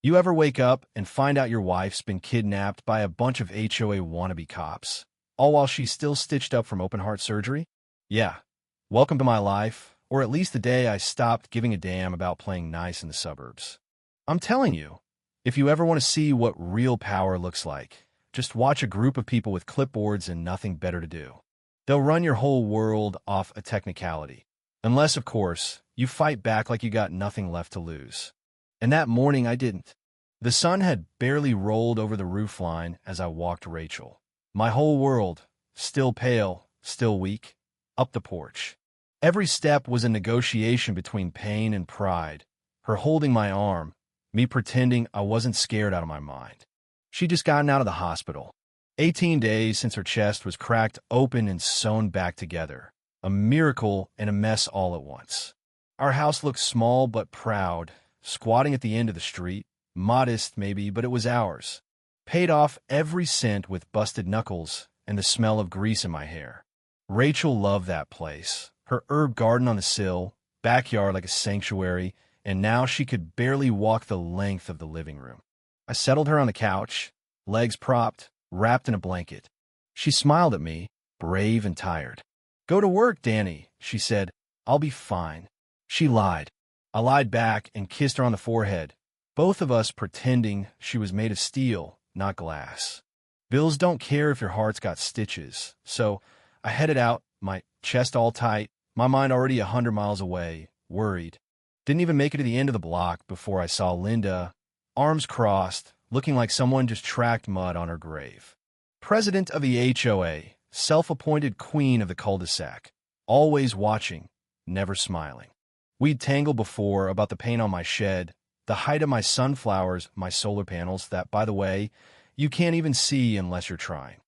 You ever wake up and find out your wife's been kidnapped by a bunch of HOA wannabe cops, all while she's still stitched up from open-heart surgery? Yeah. Welcome to my life, or at least the day I stopped giving a damn about playing nice in the suburbs. I'm telling you, if you ever want to see what real power looks like, just watch a group of people with clipboards and nothing better to do. They'll run your whole world off a technicality. Unless, of course, you fight back like you got nothing left to lose. And that morning I didn't. The sun had barely rolled over the roofline as I walked Rachel. My whole world, still pale, still weak, up the porch. Every step was a negotiation between pain and pride, her holding my arm, me pretending I wasn't scared out of my mind. She'd just gotten out of the hospital. 18 days since her chest was cracked open and sewn back together. A miracle and a mess all at once. Our house looked small but proud, squatting at the end of the street. Modest, maybe, but it was ours. Paid off every cent with busted knuckles and the smell of grease in my hair. Rachel loved that place. Her herb garden on the sill, backyard like a sanctuary, and now she could barely walk the length of the living room. I settled her on the couch, legs propped, wrapped in a blanket. She smiled at me, brave and tired. "Go to work, Danny," she said. "I'll be fine." She lied. I lied back and kissed her on the forehead, both of us pretending she was made of steel, not glass. Bills don't care if your heart's got stitches, so I headed out, my chest all tight, my mind already 100 miles away, worried. Didn't even make it to the end of the block before I saw Linda, arms crossed, looking like someone just tracked mud on her grave. President of the HOA, self-appointed queen of the cul-de-sac, always watching, never smiling. We'd tangled before about the paint on my shed, the height of my sunflowers, my solar panels that, by the way, you can't even see unless you're trying.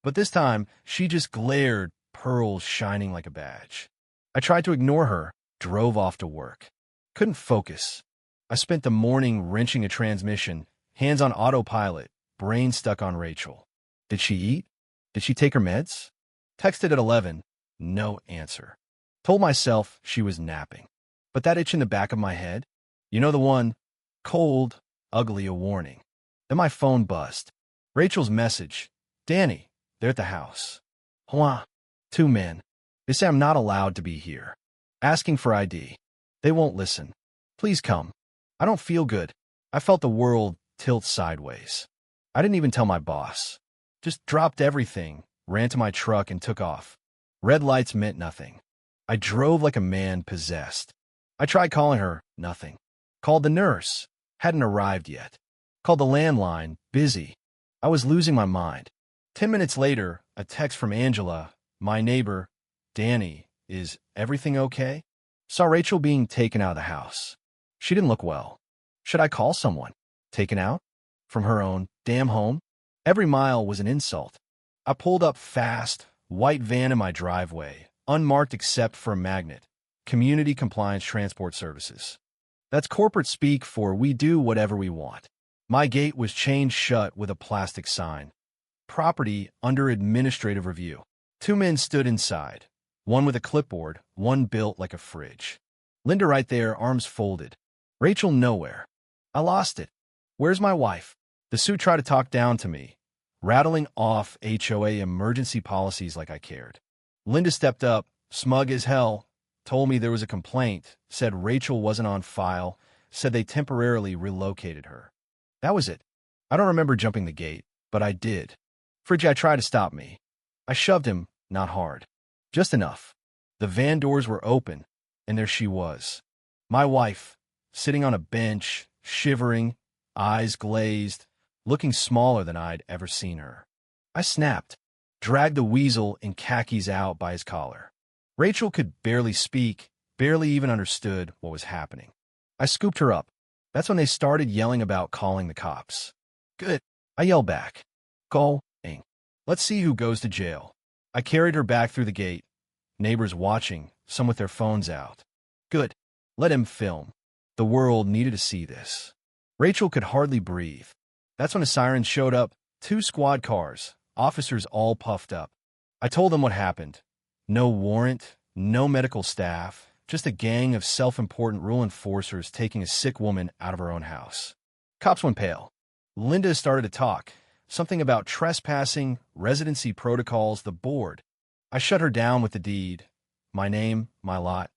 But this time, she just glared, pearls shining like a badge. I tried to ignore her, drove off to work. Couldn't focus. I spent the morning wrenching a transmission, hands on autopilot, brain stuck on Rachel. Did she eat? Did she take her meds? Texted at 11, no answer. Told myself she was napping. But that itch in the back of my head, you know the one, cold, ugly, a warning. Then my phone buzzed. Rachel's message. "Danny, they're at the house. HOA, 2 men. They say I'm not allowed to be here. Asking for ID. They won't listen. Please come. I don't feel good." I felt the world tilt sideways. I didn't even tell my boss. Just dropped everything, ran to my truck and took off. Red lights meant nothing. I drove like a man possessed. I tried calling her, nothing. Called the nurse, hadn't arrived yet. Called the landline, busy. I was losing my mind. 10 minutes later, a text from Angela, my neighbor. "Danny, is everything okay?" Saw Rachel being taken out of the house. She didn't look well. Should I call someone? Taken out? From her own damn home? Every mile was an insult. I pulled up fast, white van in my driveway, unmarked except for a magnet. Community Compliance Transport Services. That's corporate speak for we do whatever we want. My gate was chained shut with a plastic sign. Property under administrative review. 2 men stood inside, one with a clipboard, one built like a fridge. Linda right there, arms folded. Rachel nowhere. I lost it. "Where's my wife?" The suit tried to talk down to me, rattling off HOA emergency policies like I cared. Linda stepped up, smug as hell, told me there was a complaint, said Rachel wasn't on file, said they temporarily relocated her. That was it. I don't remember jumping the gate, but I did. Friggy tried to stop me. I shoved him, not hard. Just enough. The van doors were open, and there she was. My wife, sitting on a bench, shivering, eyes glazed, looking smaller than I'd ever seen her. I snapped, dragged the weasel in khakis out by his collar. Rachel could barely speak, barely even understood what was happening. I scooped her up. That's when they started yelling about calling the cops. "Good," I yelled back. "Going. Let's see who goes to jail." I carried her back through the gate. Neighbors watching, some with their phones out. Good. Let him film. The world needed to see this. Rachel could hardly breathe. That's when a siren showed up, 2 squad cars, officers all puffed up. I told them what happened. No warrant, no medical staff, just a gang of self-important rule enforcers taking a sick woman out of her own house. Cops went pale. Linda started to talk. Something about trespassing, residency protocols, the board. I shut her down with the deed. My name, my lot.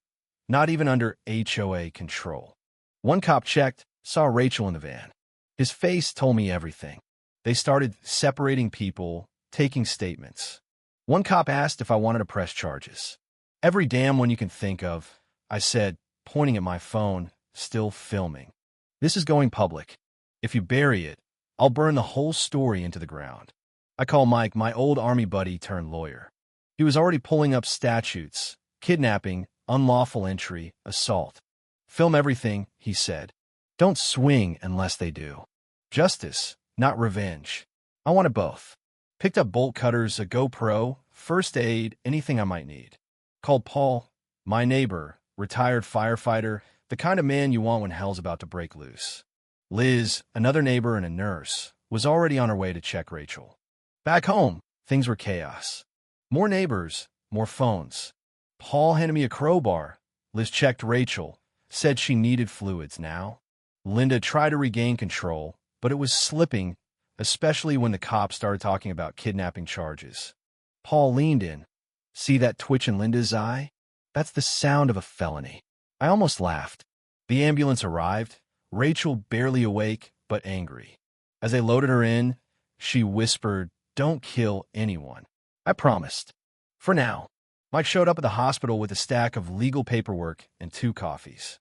Not even under HOA control. One cop checked, saw Rachel in the van. His face told me everything. They started separating people, taking statements. One cop asked if I wanted to press charges. Every damn one you can think of, I said, pointing at my phone, still filming. This is going public. If you bury it, I'll burn the whole story into the ground. I call Mike, my old army buddy turned lawyer. He was already pulling up statutes, kidnapping, unlawful entry, assault. Film everything, he said. Don't swing unless they do. Justice, not revenge. I wanted both. Picked up bolt cutters, a GoPro, first aid, anything I might need. Called Paul, my neighbor, retired firefighter, the kind of man you want when hell's about to break loose. Liz, another neighbor and a nurse, was already on her way to check Rachel. Back home, things were chaos. More neighbors, more phones. Paul handed me a crowbar. Liz checked Rachel, said she needed fluids now. Linda tried to regain control, but it was slipping, especially when the cops started talking about kidnapping charges. Paul leaned in. See that twitch in Linda's eye? That's the sound of a felony. I almost laughed. The ambulance arrived, Rachel barely awake but angry. As they loaded her in, she whispered, "Don't kill anyone." I promised. For now. Mike showed up at the hospital with a stack of legal paperwork and 2 coffees.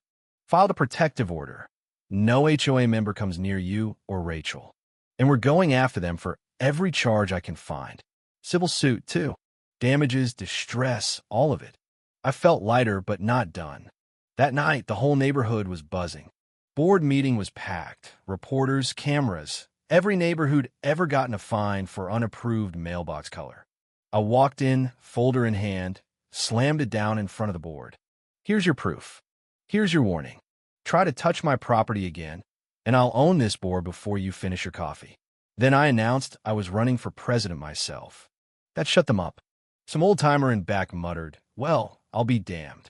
Filed a protective order. No HOA member comes near you or Rachel. And we're going after them for every charge I can find. Civil suit, too. Damages, distress, all of it. I felt lighter but not done. That night, the whole neighborhood was buzzing. Board meeting was packed. Reporters, cameras. Every neighbor who'd ever gotten a fine for unapproved mailbox color. I walked in, folder in hand, slammed it down in front of the board. Here's your proof. Here's your warning. Try to touch my property again, and I'll own this board before you finish your coffee. Then I announced I was running for president myself. That shut them up. Some old-timer in back muttered, "Well, I'll be damned."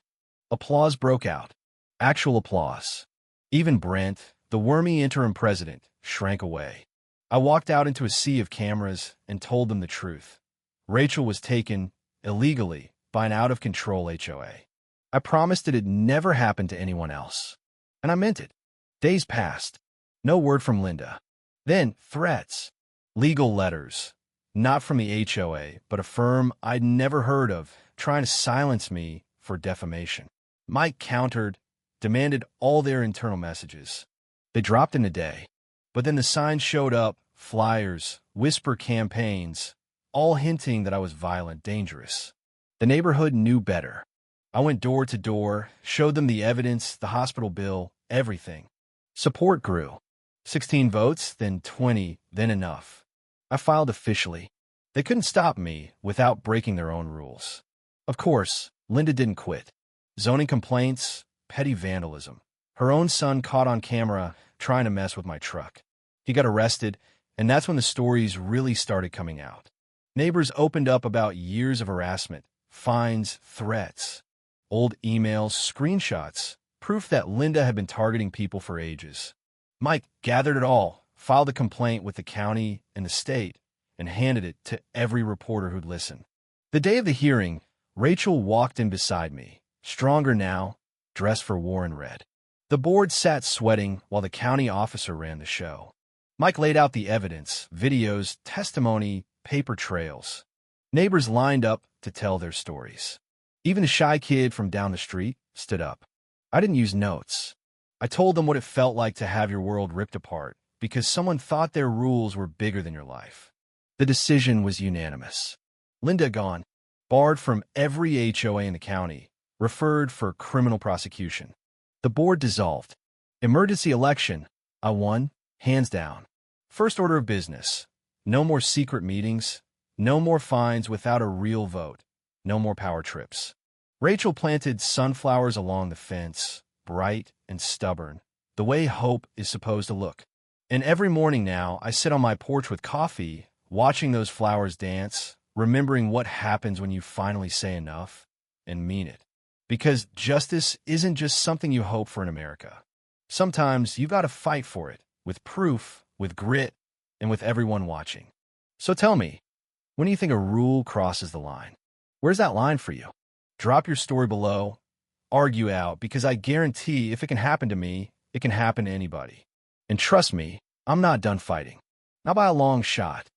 Applause broke out. Actual applause. Even Brent, the wormy interim president, shrank away. I walked out into a sea of cameras and told them the truth. Rachel was taken, illegally, by an out-of-control HOA. I promised it'd never happen to anyone else. And I meant it. Days passed. No word from Linda. Then, threats. Legal letters. Not from the HOA, but a firm I'd never heard of, trying to silence me for defamation. Mike countered, demanded all their internal messages. They dropped in a day. But then the signs showed up, flyers, whisper campaigns, all hinting that I was violent, dangerous. The neighborhood knew better. I went door to door, showed them the evidence, the hospital bill, everything. Support grew. 16 votes, then 20, then enough. I filed officially. They couldn't stop me without breaking their own rules. Of course, Linda didn't quit. Zoning complaints, petty vandalism. Her own son caught on camera trying to mess with my truck. He got arrested, and that's when the stories really started coming out. Neighbors opened up about years of harassment, fines, threats, old emails, screenshots, proof that Linda had been targeting people for ages. Mike gathered it all, filed a complaint with the county and the state, and handed it to every reporter who'd listen. The day of the hearing, Rachel walked in beside me, stronger now, dressed for war in red. The board sat sweating while the county officer ran the show. Mike laid out the evidence, videos, testimony, paper trails. Neighbors lined up to tell their stories. Even the shy kid from down the street stood up. I didn't use notes. I told them what it felt like to have your world ripped apart because someone thought their rules were bigger than your life. The decision was unanimous. Linda gone, barred from every HOA in the county, referred for criminal prosecution. The board dissolved. Emergency election. I won, hands down. First order of business. No more secret meetings. No more fines without a real vote. No more power trips. Rachel planted sunflowers along the fence, bright and stubborn, the way hope is supposed to look. And every morning now, I sit on my porch with coffee, watching those flowers dance, remembering what happens when you finally say enough and mean it. Because justice isn't just something you hope for in America. Sometimes you got to fight for it, with proof, with grit, and with everyone watching. So tell me, when do you think a rule crosses the line? Where's that line for you? Drop your story below, argue out, because I guarantee if it can happen to me, it can happen to anybody. And trust me, I'm not done fighting. Not by a long shot.